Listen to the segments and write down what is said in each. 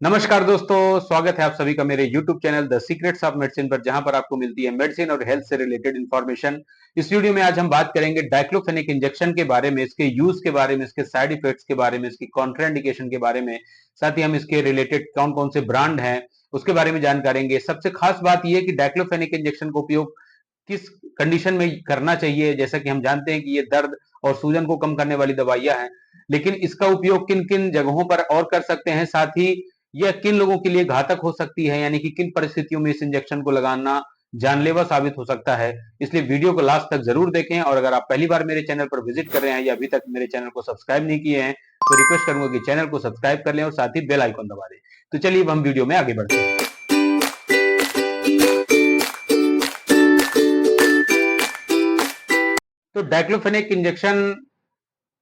नमस्कार दोस्तों, स्वागत है आप सभी का मेरे YouTube channel the secrets of medicine पर, जहां पर आपको मिलती है मेडिसिन और हेल्थ से रिलेटेड इंफॉर्मेशन। इस वीडियो में आज हम बात करेंगे डाइक्लोफेनेक इंजेक्शन के बारे में, इसके यूज के बारे में, इसके साइड इफेक्ट्स के बारे में, इसकी कॉन्ट्राइंडिकेशन के बारे में। साथ ही हम इसके रिलेटेड कौन कौन से ब्रांड हैं उसके बारे में जानकारी करेंगे। सबसे खास बात यह है कि डाइक्लोफेनेक इंजेक्शन का उपयोग किस कंडीशन में करना चाहिए। जैसा कि हम जानते हैं कि ये दर्द और सूजन को कम करने वाली दवाइयां हैं, लेकिन इसका उपयोग किन किन जगहों पर और कर सकते हैं, साथ ही यह किन लोगों के लिए घातक हो सकती है, यानी कि किन परिस्थितियों में इस इंजेक्शन को लगाना जानलेवा साबित हो सकता है। इसलिए वीडियो को लास्ट तक जरूर देखें। और अगर आप पहली बार मेरे चैनल पर विजिट कर रहे हैं या अभी तक मेरे चैनल को सब्सक्राइब नहीं किए हैं, तो रिक्वेस्ट करूंगा कि चैनल को सब्सक्राइब कर लें और साथ ही बेल आइकन दबा दें। तो चलिए अब हम वीडियो में आगे बढ़ते हैं। तो डाइक्लोफेनेक इंजेक्शन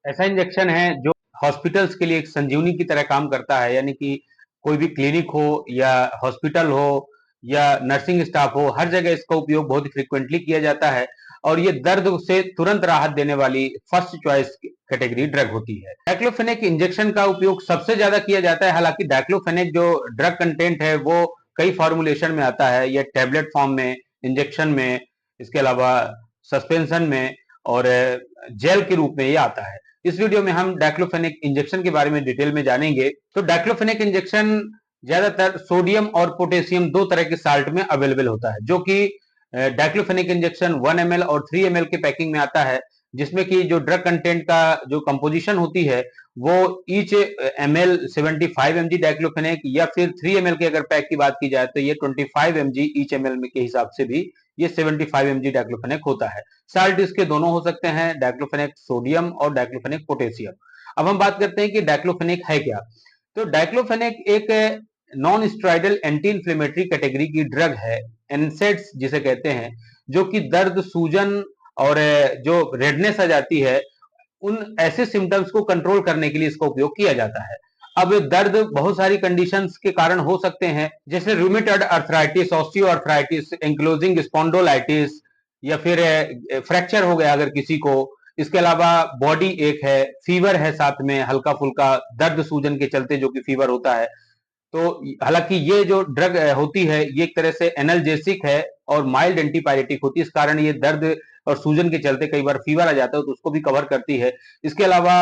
ऐसा इंजेक्शन है जो हॉस्पिटल्स के लिए एक संजीवनी की तरह काम करता है, यानी कि कोई भी क्लिनिक हो या हॉस्पिटल हो या नर्सिंग स्टाफ हो, हर जगह इसका उपयोग बहुत ही फ्रिक्वेंटली किया जाता है। और ये दर्द से तुरंत राहत देने वाली फर्स्ट चॉइस कैटेगरी ड्रग होती है। डाइक्लोफेनेक इंजेक्शन का उपयोग सबसे ज्यादा किया जाता है। हालांकि डाइक्लोफेनेक जो ड्रग कंटेंट है वो कई फॉर्मुलेशन में आता है, यह टैबलेट फॉर्म में, इंजेक्शन में, इसके अलावा सस्पेंशन में और जेल के रूप में ये आता है। इस वीडियो में हम डाइक्लोफेनेक इंजेक्शन के बारे में डिटेल में जानेंगे। तो डाइक्लोफेनेक इंजेक्शन ज्यादातर सोडियम और पोटेशियम दो तरह के साल्ट में अवेलेबल होता है, जो कि डाइक्लोफेनेक इंजेक्शन 1 ml और 3 ml के पैकिंग में आता है, जिसमें कि जो ड्रग कंटेंट का जो कंपोजिशन होती है वो ईच ml 75 mg डाइक्लोफेनेक, या फिर 3 ml के अगर पैक की बात की जाए तो ये 25 mg ईच ml के हिसाब से भी ये 75 mg डाइक्लोफेनेक होता है। साल्ट इसके दोनों हो सकते हैं, डाइक्लोफेनेक सोडियम और डाइक्लोफेनेक पोटेशियम। अब हम बात करते हैं कि डाइक्लोफेनेक है क्या। तो डाइक्लोफेनेक एक non steroidal anti inflammatory category की ड्रग है, एनसेड्स जिसे कहते हैं, जो कि दर्द, सूजन और जो रेडनेस आ जाती है, उन ऐसे सिम्टम्स को कंट्रोल करने के लिए इसका उपयोग किया जाता है। अब दर्द बहुत सारी कंडीशंस के कारण हो सकते हैं, जैसे rheumatoid arthritis, osteo arthritis, ankylosing spondylitis, या फिर फ्रैक्चर हो गया अगर किसी को। इसके अलावा बॉडी एक है, फीवर है, साथ में हल्का फुल्का दर्द सूजन के चलते जो कि फीवर होता है। तो हालांकि ये जो ड्रग होती है ये एक तरह से एनाल्जेसिक है और माइल्ड एंटीपायरेटिक होती है, इस कारण ये दर्द और सूजन के चलते कई बार फीवर आ जाता है तो उसको भी कवर करती है। इसके अलावा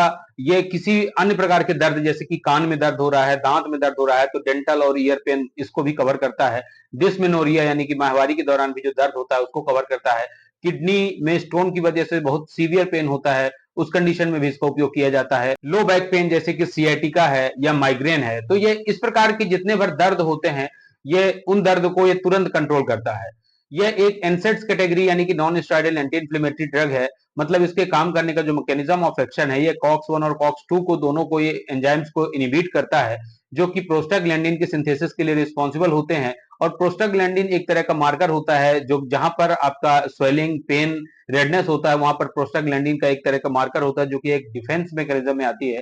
ये किसी अन्य प्रकार के दर्द, जैसे कि कान में दर्द हो रहा है, दांत में दर्द हो रहा है, तो डेंटल और ईयर पेन इसको भी कवर करता है। डिस्मेनोरिया यानी कि माहवारी के दौरान भी जो दर्द होता है उसको कवर करता है। किडनी में स्टोन की वजह से बहुत सीवियर पेन होता है, उस कंडीशन में भी इसका उपयोग किया जाता है। लो बैक पेन जैसे कि सियाटिका है या माइग्रेन है, तो ये इस प्रकार के जितने भर दर्द होते हैं ये उन दर्द को ये तुरंत कंट्रोल करता है। यह एक एनसेड्स कैटेगरी यानी कि non steroidal anti inflammatory drug है। मतलब इसके काम करने का जो मैकेनिज्म ऑफ एक्शन है, ये कॉक्स 1 और कॉक्स 2 को, दोनों को, ये एंजाइम्स को इनहिबिट करता है, जो कि प्रोस्टाग्लैंडिन के सिंथेसिस के लिए रिस्पॉन्सिबल होते हैं। और प्रोस्टाग्लैंडिन एक तरह का मार्कर होता है, जो जहां पर आपका स्वेलिंग, पेन, रेडनेस होता है, वहां पर प्रोस्टाग्लैंडिन का एक तरह का मार्कर होता है, जो कि एक डिफेंस मैकेनिज्म में आती है।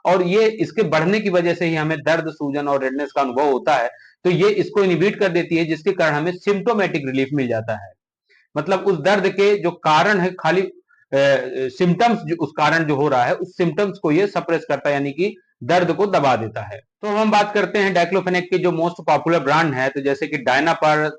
और ये इसके बढ़ने की वजह से ही हमें दर्द, सूजन और रेडनेस का अनुभव होता है। तो ये इसको इनहिबिट कर देती है, जिसके कारण हमें सिम्टोमेटिक रिलीफ मिल जाता है। मतलब उस दर्द के जो कारण है, खाली सिम्टम्स, उस कारण जो हो रहा है उस सिम्टम्स को ये सप्रेस करता है, यानी कि दर्द को दबा देता है। तो हम बात करते हैं डाइक्लोफेनेक के जो मोस्ट पॉपुलर ब्रांड है, तो जैसे कि डायनापर,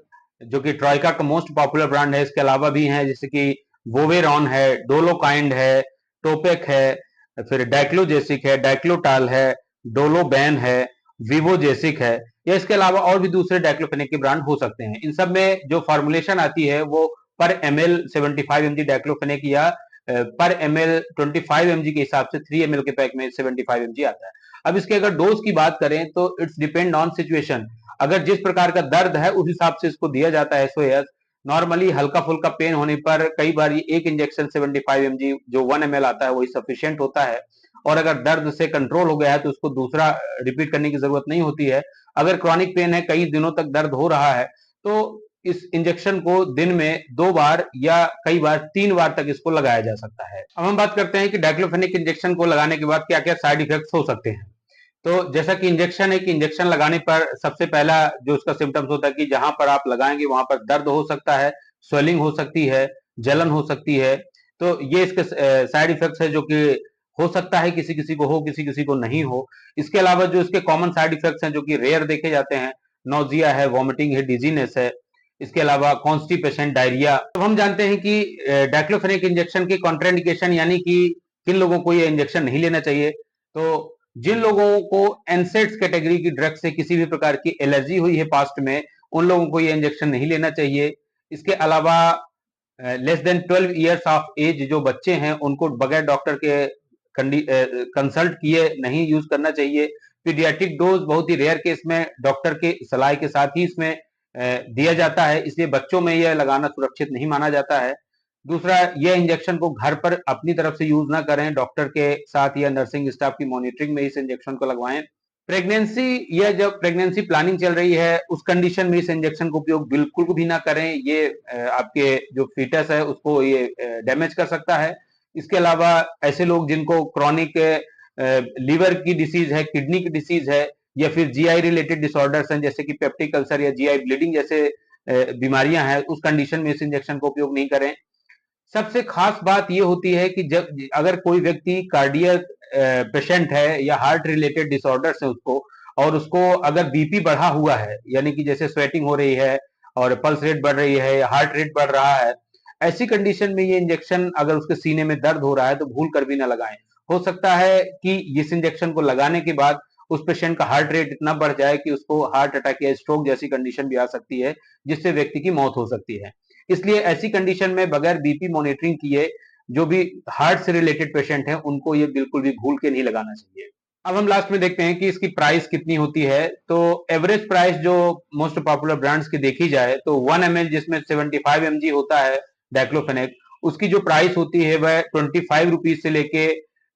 जो कि ट्राइका का मोस्ट पॉपुलर ब्रांड है। इसके अलावा भी हैं जैसे कि वोवेरॉन है, डोलोकाइंड है, टोपेक है, फिर डाइक्लोजेसिक है, डाइक्लोटाल है, डोलोबैन है, विवोजेसिक है, या इसके अलावा और भी दूसरे डाइक्लोफेनेक के ब्रांड हो सकते हैं। इन सब में जो फॉर्मुलेशन आती है वो पर ml 75 mg डाइक्लोफेनेक या पर ml 25 mg के हिसाब से 3 ml के पैक में 75 mg आता है। अब इसके अगर डोज की बात करें तो इट्स डिपेंड ऑन सिचुएशन। अगर जिस प्रकार का दर्द है उस हिसाब से इसको दिया जाता है एसओएस। नॉर्मली हल्का फुल्का पेन होने पर कई बार ये एक इंजेक्शन 75 mg जो 1 ml आता है वही सफिशियंट होता है। और अगर दर्द से कंट्रोल हो गया है तो उसको दूसरा रिपीट करने की जरूरत नहीं होती है। अगर क्रॉनिक पेन है, कई दिनों तक दर्द हो रहा है, तो इस इंजेक्शन को दिन में 2 बार या कई बार 3 बार तक इसको लगाया जा सकता है। अब हम बात करते हैं कि डाइक्लोफेनेक इंजेक्शन को लगाने के बाद क्या क्या साइड इफेक्ट्स हो सकते हैं। तो जैसा कि इंजेक्शन है, कि इंजेक्शन लगाने पर सबसे पहला जो उसका सिम्टम्स होता है कि जहां पर आप लगाएंगे वहां पर दर्द हो सकता है, स्वेलिंग हो सकती है, जलन हो सकती है। तो ये इसके साइड इफेक्ट्स है जो कि हो सकता है किसी किसी को हो, किसी किसी को नहीं हो। इसके अलावा जो इसके कॉमन साइड इफेक्ट्स हैं जो कि रेयर देखे जाते हैं, नोजिया है, वॉमिटिंग है, डिजीनेस है, इसके अलावा कॉन्स्टिपेशन, डायरिया। अब हम जानते हैं कि डाइक्लोफेनेक इंजेक्शन के कॉन्ट्राइंडिकेशन, यानी कि किन लोगों को ये इंजेक्शन नहीं लेना चाहिए। तो जिन लोगों को एनसेड्स कैटेगरी की ड्रग से किसी भी प्रकार की एलर्जी हुई है पास्ट में, उन लोगों को ये इंजेक्शन नहीं लेना चाहिए। इसके अलावा less than 12 years of age जो बच्चे हैं उनको बगैर डॉक्टर के कंसल्ट किए नहीं यूज करना चाहिए। पीडियाट्रिक डोज बहुत ही रेयर केस में डॉक्टर के सलाह के साथ ही इसमें दिया जाता है, इसलिए बच्चों में यह लगाना सुरक्षित नहीं माना जाता है। दूसरा, यह इंजेक्शन को घर पर अपनी तरफ से यूज ना करें, डॉक्टर के साथ या नर्सिंग स्टाफ की मॉनिटरिंग में इस इंजेक्शन को लगवाएं। प्रेगनेंसी या जब प्रेगनेंसी प्लानिंग चल रही है उस कंडीशन में इस इंजेक्शन का उपयोग बिल्कुल भी ना करें, ये आपके जो फीटस है उसको ये डैमेज कर सकता है। इसके अलावा ऐसे लोग जिनको क्रॉनिक लीवर की डिसीज है, किडनी की डिसीज है, या फिर जीआई रिलेटेड डिसऑर्डर्स हैं जैसे कि पेप्टिक अल्सर या जीआई ब्लीडिंग जैसे बीमारियां हैं, उस कंडीशन में इस इंजेक्शन का उपयोग नहीं करें। सबसे खास बात ये होती है कि जब अगर कोई व्यक्ति कार्डियक पेशेंट है या हार्ट रिलेटेड डिसऑर्डर्स है उसको, और उसको अगर बीपी बढ़ा हुआ है, यानी कि जैसे स्वेटिंग हो रही है और पल्स रेट बढ़ रही है या हार्ट रेट बढ़ रहा है, ऐसी कंडीशन में ये इंजेक्शन अगर उसके सीने में दर्द हो रहा है तो भूल कर भी ना लगाएं। हो सकता है कि इस इंजेक्शन को लगाने के बाद उस पेशेंट का हार्ट रेट इतना बढ़ जाए कि उसको हार्ट अटैक या स्ट्रोक जैसी कंडीशन भी आ सकती है, जिससे व्यक्ति की मौत हो सकती है। इसलिए ऐसी कंडीशन में बगैर बीपी मॉनिटरिंग किए जो भी हार्ट से रिलेटेड पेशेंट हैं उनको ये बिल्कुल भी भूल के नहीं लगाना चाहिए। अब हम लास्ट में देखते हैं कि इसकी प्राइस कितनी होती है। तो एवरेज प्राइस जो मोस्ट पॉपुलर ब्रांड्स की देखी जाए तो 1 ml जिसमें 75 mg होता है डाइक्लोफेनेक, उसकी जो प्राइस होती है वह 25 रुपीज से लेके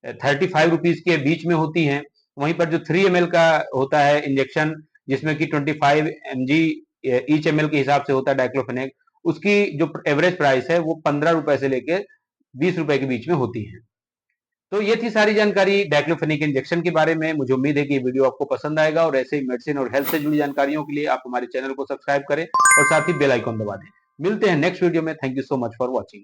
35 रुपीज के बीच में होती है। वहीं पर जो 3 ml का होता है इंजेक्शन, जिसमें कि 25 mg ईच ml के हिसाब से होता है डाइक्लोफेनेक, उसकी जो एवरेज प्राइस है वो 15 रुपए से लेके 20 रुपए के बीच में होती है। तो ये थी सारी जानकारी डाइक्लोफेनेक इंजेक्शन के बारे में। मुझे उम्मीद है कि ये वीडियो आपको पसंद आएगा, और ऐसे ही मेडिसिन और हेल्थ से जुड़ी जानकारियों के लिए आप हमारे चैनल को सब्सक्राइब करें और साथ ही बेल आइकॉन दबा दें। मिलते हैं नेक्स्ट वीडियो में। Thank you so much for watching.